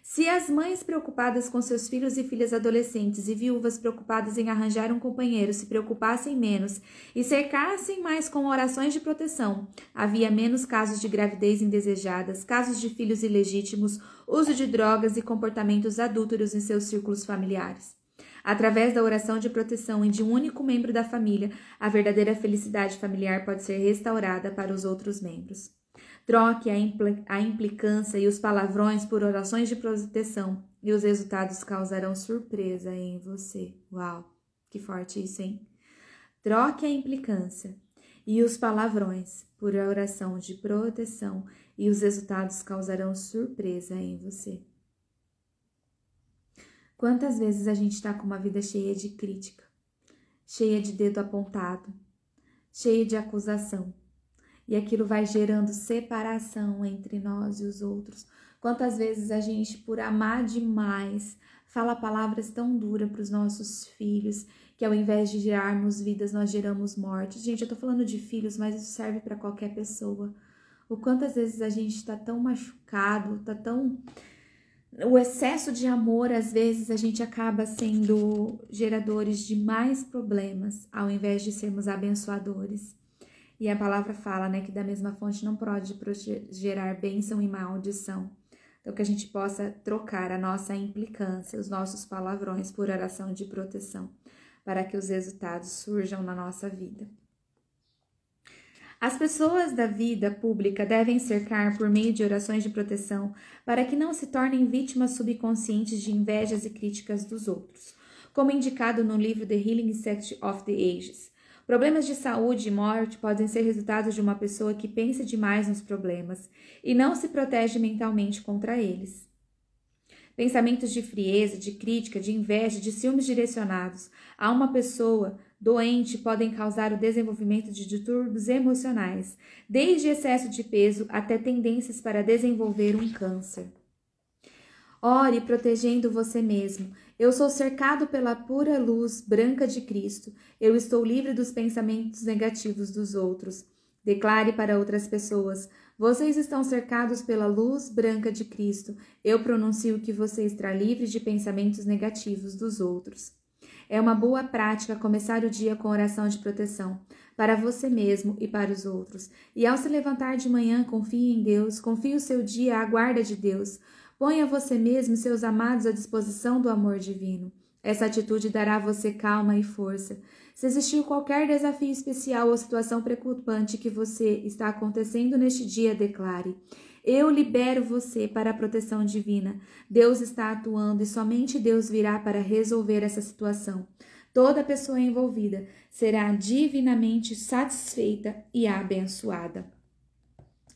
Se as mães preocupadas com seus filhos e filhas adolescentes e viúvas preocupadas em arranjar um companheiro se preocupassem menos e cercassem mais com orações de proteção, havia menos casos de gravidez indesejadas, casos de filhos ilegítimos, uso de drogas e comportamentos adúlteros em seus círculos familiares. Através da oração de proteção e de um único membro da família, a verdadeira felicidade familiar pode ser restaurada para os outros membros. Troque a implicância e os palavrões por orações de proteção e os resultados causarão surpresa em você. Uau, que forte isso, hein? Troque a implicância e os palavrões por oração de proteção e os resultados causarão surpresa em você. Quantas vezes a gente está com uma vida cheia de crítica, cheia de dedo apontado, cheia de acusação? E aquilo vai gerando separação entre nós e os outros. Quantas vezes a gente, por amar demais, fala palavras tão duras para os nossos filhos, que ao invés de gerarmos vidas, nós geramos morte. Gente, eu tô falando de filhos, mas isso serve para qualquer pessoa. O quantas vezes a gente está tão machucado, tá tão... O excesso de amor, às vezes, a gente acaba sendo geradores de mais problemas, ao invés de sermos abençoadores. E a palavra fala, né, que da mesma fonte não pode gerar bênção e maldição. Então, que a gente possa trocar a nossa implicância, os nossos palavrões por oração de proteção, para que os resultados surjam na nossa vida. As pessoas da vida pública devem cercar por meio de orações de proteção para que não se tornem vítimas subconscientes de invejas e críticas dos outros, como indicado no livro The Healing Sect of the Ages. Problemas de saúde e morte podem ser resultados de uma pessoa que pensa demais nos problemas e não se protege mentalmente contra eles. Pensamentos de frieza, de crítica, de inveja, de ciúmes direcionados a uma pessoa doente podem causar o desenvolvimento de distúrbios emocionais, desde excesso de peso até tendências para desenvolver um câncer. Ore protegendo você mesmo. Eu sou cercado pela pura luz branca de Cristo. Eu estou livre dos pensamentos negativos dos outros. Declare para outras pessoas: vocês estão cercados pela luz branca de Cristo. Eu pronuncio que você está livre de pensamentos negativos dos outros. É uma boa prática começar o dia com oração de proteção, para você mesmo e para os outros. E ao se levantar de manhã, confie em Deus, confie o seu dia à guarda de Deus. Ponha você mesmo e seus amados à disposição do amor divino. Essa atitude dará a você calma e força. Se existir qualquer desafio especial ou situação preocupante que você está acontecendo neste dia, declare: eu libero você para a proteção divina. Deus está atuando e somente Deus virá para resolver essa situação. Toda pessoa envolvida será divinamente satisfeita e abençoada.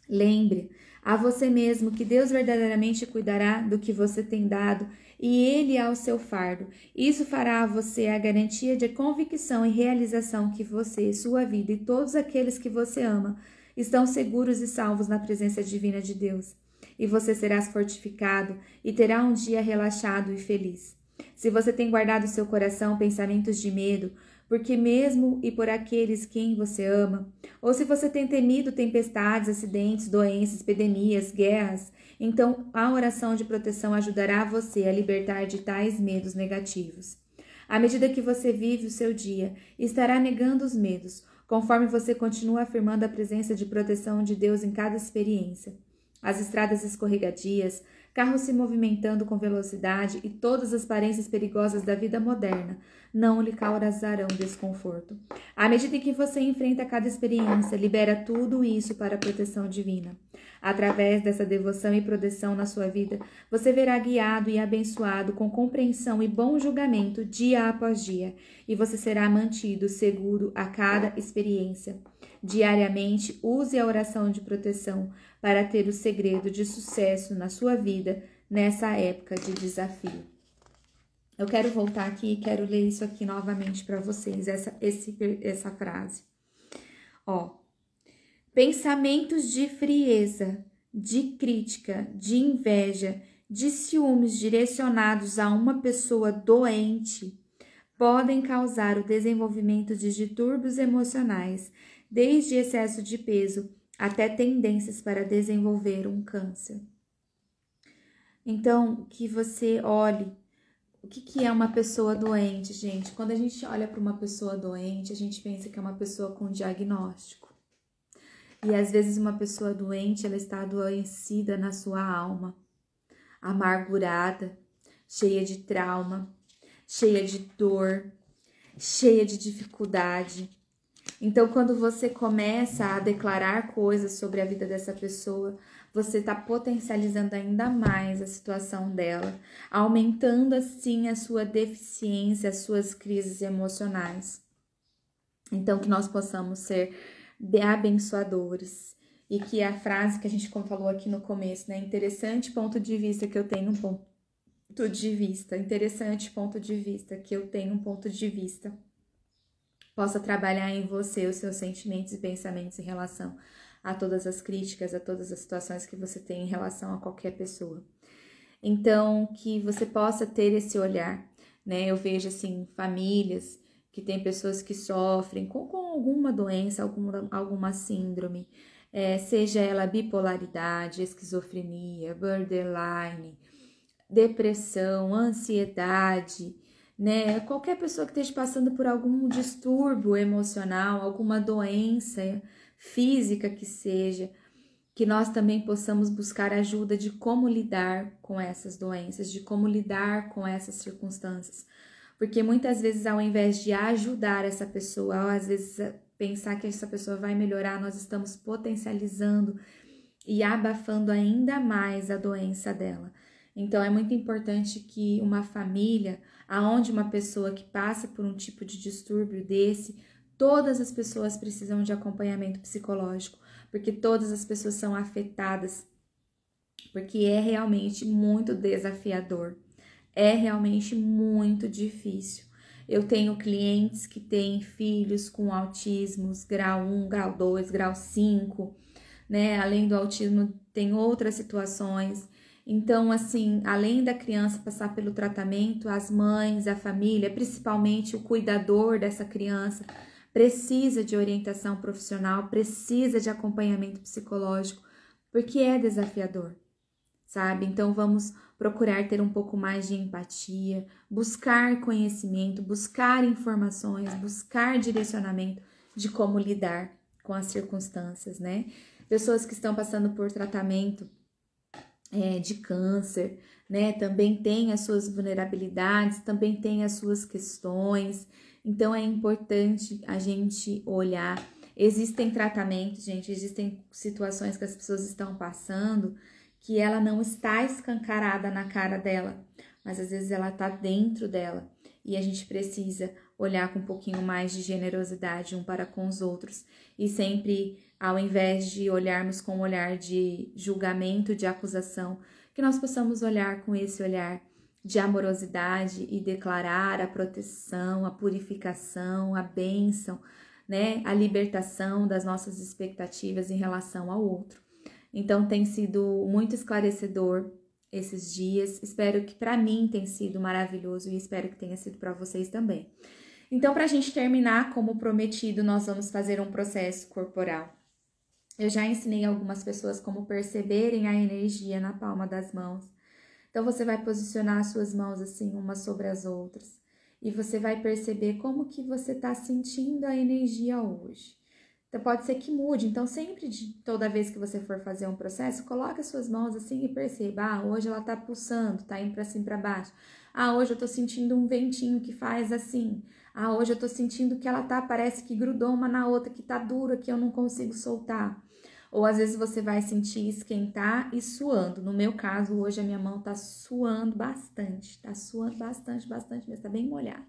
Lembre a você mesmo que Deus verdadeiramente cuidará do que você tem dado e Ele é o seu fardo. Isso fará a você a garantia de convicção e realização que você, sua vida e todos aqueles que você ama estão seguros e salvos na presença divina de Deus. E você será fortificado e terá um dia relaxado e feliz. Se você tem guardado seu coração pensamentos de medo, porque mesmo e por aqueles quem você ama, ou se você tem temido tempestades, acidentes, doenças, epidemias, guerras, então a oração de proteção ajudará você a libertar de tais medos negativos. À medida que você vive o seu dia, estará negando os medos, conforme você continua afirmando a presença de proteção de Deus em cada experiência. As estradas escorregadias, carros se movimentando com velocidade e todas as aparências perigosas da vida moderna não lhe causarão desconforto. À medida em que você enfrenta cada experiência, libera tudo isso para a proteção divina. Através dessa devoção e proteção na sua vida, você verá guiado e abençoado com compreensão e bom julgamento dia após dia, e você será mantido seguro a cada experiência. Diariamente, use a oração de proteção para ter o segredo de sucesso na sua vida nessa época de desafio. Eu quero voltar aqui e quero ler isso aqui novamente para vocês, essa frase. Pensamentos de frieza, de crítica, de inveja, de ciúmes direcionados a uma pessoa doente podem causar o desenvolvimento de distúrbios emocionais, desde excesso de peso até tendências para desenvolver um câncer. Então, que você olhe o que é uma pessoa doente, gente. Quando a gente olha para uma pessoa doente, a gente pensa que é uma pessoa com diagnóstico. E às vezes uma pessoa doente, ela está adoecida na sua alma, amargurada, cheia de trauma, cheia de dor, cheia de dificuldade. Então, quando você começa a declarar coisas sobre a vida dessa pessoa, você está potencializando ainda mais a situação dela, aumentando assim a sua deficiência, as suas crises emocionais. Então, que nós possamos ser abençoadores. E que a frase que a gente falou aqui no começo, né? Interessante ponto de vista que eu tenho um ponto de vista. Interessante ponto de vista que eu tenho um ponto de vista. Possa trabalhar em você os seus sentimentos e pensamentos em relação a todas as críticas, a todas as situações que você tem em relação a qualquer pessoa. Então, que você possa ter esse olhar, né? Eu vejo, assim, famílias que tem pessoas que sofrem com alguma doença, alguma síndrome, seja ela bipolaridade, esquizofrenia, borderline, depressão, ansiedade, né? Qualquer pessoa que esteja passando por algum distúrbio emocional, alguma doença física que seja, que nós também possamos buscar ajuda de como lidar com essas doenças, de como lidar com essas circunstâncias. Porque muitas vezes, ao invés de ajudar essa pessoa, ou às vezes pensar que essa pessoa vai melhorar, nós estamos potencializando e abafando ainda mais a doença dela. Então, é muito importante que uma família, aonde uma pessoa que passa por um tipo de distúrbio desse, todas as pessoas precisam de acompanhamento psicológico, porque todas as pessoas são afetadas, porque é realmente muito desafiador, é realmente muito difícil. Eu tenho clientes que têm filhos com autismos, grau 1, grau 2, grau 5, né? Além do autismo, tem outras situações. Então, assim, além da criança passar pelo tratamento, as mães, a família, principalmente o cuidador dessa criança, precisa de orientação profissional, precisa de acompanhamento psicológico, porque é desafiador, sabe? Então, vamos procurar ter um pouco mais de empatia, buscar conhecimento, buscar informações, buscar direcionamento de como lidar com as circunstâncias, né? Pessoas que estão passando por tratamento de câncer, né? Também tem as suas vulnerabilidades, também tem as suas questões. Então, é importante a gente olhar. Existem tratamentos, gente, existem situações que as pessoas estão passando que ela não está escancarada na cara dela, mas às vezes ela está dentro dela. E a gente precisa olhar com um pouquinho mais de generosidade um para com os outros. E sempre, ao invés de olharmos com um olhar de julgamento, de acusação, que nós possamos olhar com esse olhar de amorosidade e declarar a proteção, a purificação, a bênção, né? A libertação das nossas expectativas em relação ao outro. Então, tem sido muito esclarecedor esses dias. Espero que para mim tenha sido maravilhoso e espero que tenha sido para vocês também. Então, para a gente terminar, como prometido, nós vamos fazer um processo corporal. Eu já ensinei algumas pessoas como perceberem a energia na palma das mãos. Então, você vai posicionar as suas mãos assim, umas sobre as outras. E você vai perceber como que você está sentindo a energia hoje. Então, pode ser que mude. Então, sempre, toda vez que você for fazer um processo, coloque as suas mãos assim e perceba. Hoje ela tá pulsando, tá indo pra cima e pra baixo. Hoje eu tô sentindo um ventinho que faz assim. Hoje eu tô sentindo que ela parece que grudou uma na outra, que tá dura, que eu não consigo soltar. Ou às vezes você vai sentir esquentar e suando. No meu caso, hoje a minha mão tá suando bastante. Tá suando bastante, mas tá bem molhada.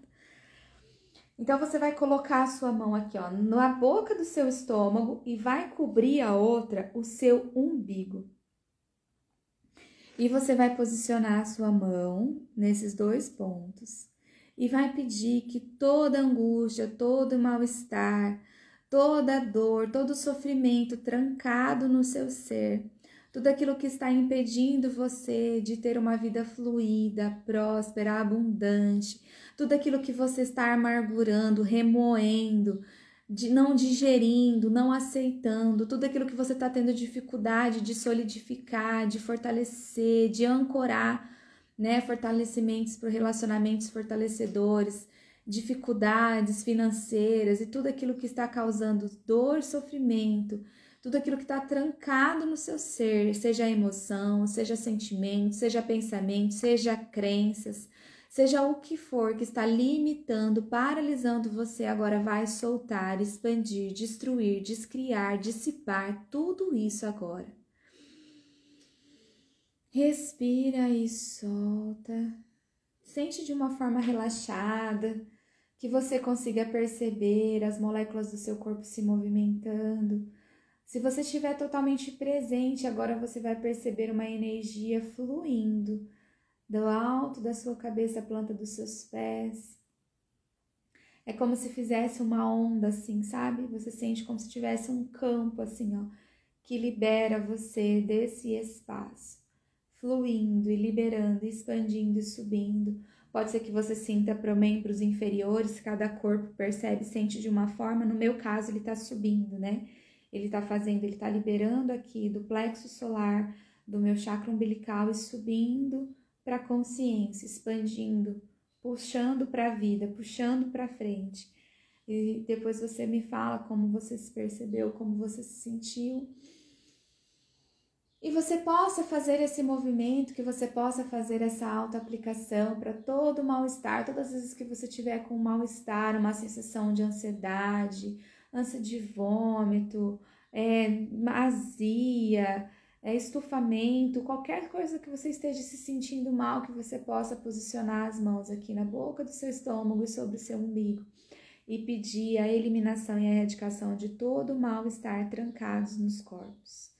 Então, você vai colocar a sua mão aqui, ó, na boca do seu estômago e vai cobrir a outra, o seu umbigo. E você vai posicionar a sua mão nesses 2 pontos e vai pedir que toda angústia, todo mal-estar, toda dor, todo sofrimento trancado no seu ser, tudo aquilo que está impedindo você de ter uma vida fluida, próspera, abundante, tudo aquilo que você está amargurando, remoendo, não digerindo, não aceitando, tudo aquilo que você está tendo dificuldade de solidificar, de fortalecer, de ancorar, né? Fortalecimentos para relacionamentos fortalecedores, dificuldades financeiras e tudo aquilo que está causando dor, sofrimento, tudo aquilo que está trancado no seu ser, seja emoção, seja sentimento, seja pensamento, seja crenças, seja o que for que está limitando, paralisando você, agora vai soltar, expandir, destruir, descriar, dissipar, tudo isso agora. Respira e solta. Sente de uma forma relaxada, que você consiga perceber as moléculas do seu corpo se movimentando. Se você estiver totalmente presente, agora você vai perceber uma energia fluindo do alto da sua cabeça à planta dos seus pés. É como se fizesse uma onda assim, sabe? Você sente como se tivesse um campo assim, ó, que libera você desse espaço, fluindo e liberando, expandindo e subindo. Pode ser que você sinta para membros inferiores, cada corpo percebe, sente de uma forma. No meu caso, ele tá subindo, né? Ele tá liberando aqui do plexo solar, do meu chakra umbilical e subindo para a consciência, expandindo, puxando para a vida, puxando para frente. E depois você me fala como você se percebeu, como você se sentiu. E você possa fazer esse movimento, que você possa fazer essa autoaplicação para todo o mal-estar, todas as vezes que você tiver com mal-estar, uma sensação de ansiedade, ânsia de vômito, azia, estufamento, qualquer coisa que você esteja se sentindo mal, que você possa posicionar as mãos aqui na boca do seu estômago e sobre o seu umbigo e pedir a eliminação e a erradicação de todo o mal-estar trancados nos corpos.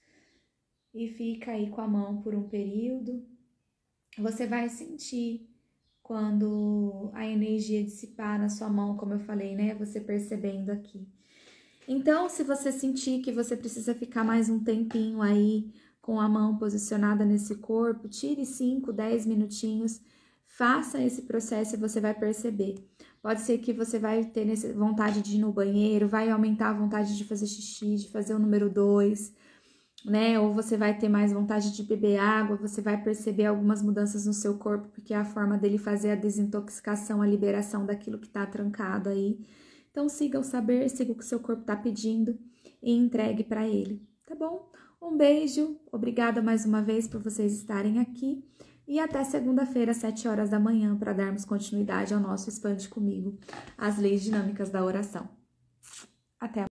E fica aí com a mão por um período. Você vai sentir quando a energia dissipar na sua mão, como eu falei, né? Você percebendo aqui. Então, se você sentir que você precisa ficar mais um tempinho aí com a mão posicionada nesse corpo, tire 5, 10 minutinhos, faça esse processo e você vai perceber. Pode ser que você vai ter vontade de ir no banheiro, vai aumentar a vontade de fazer xixi, de fazer o número 2, né? Ou você vai ter mais vontade de beber água, você vai perceber algumas mudanças no seu corpo, porque é a forma dele fazer a desintoxicação, a liberação daquilo que tá trancado aí. Então, siga o saber, siga o que o seu corpo tá pedindo e entregue para ele, tá bom? Um beijo, obrigada mais uma vez por vocês estarem aqui e até segunda-feira, às 7 horas da manhã, para darmos continuidade ao nosso Expande Comigo, as leis dinâmicas da oração. Até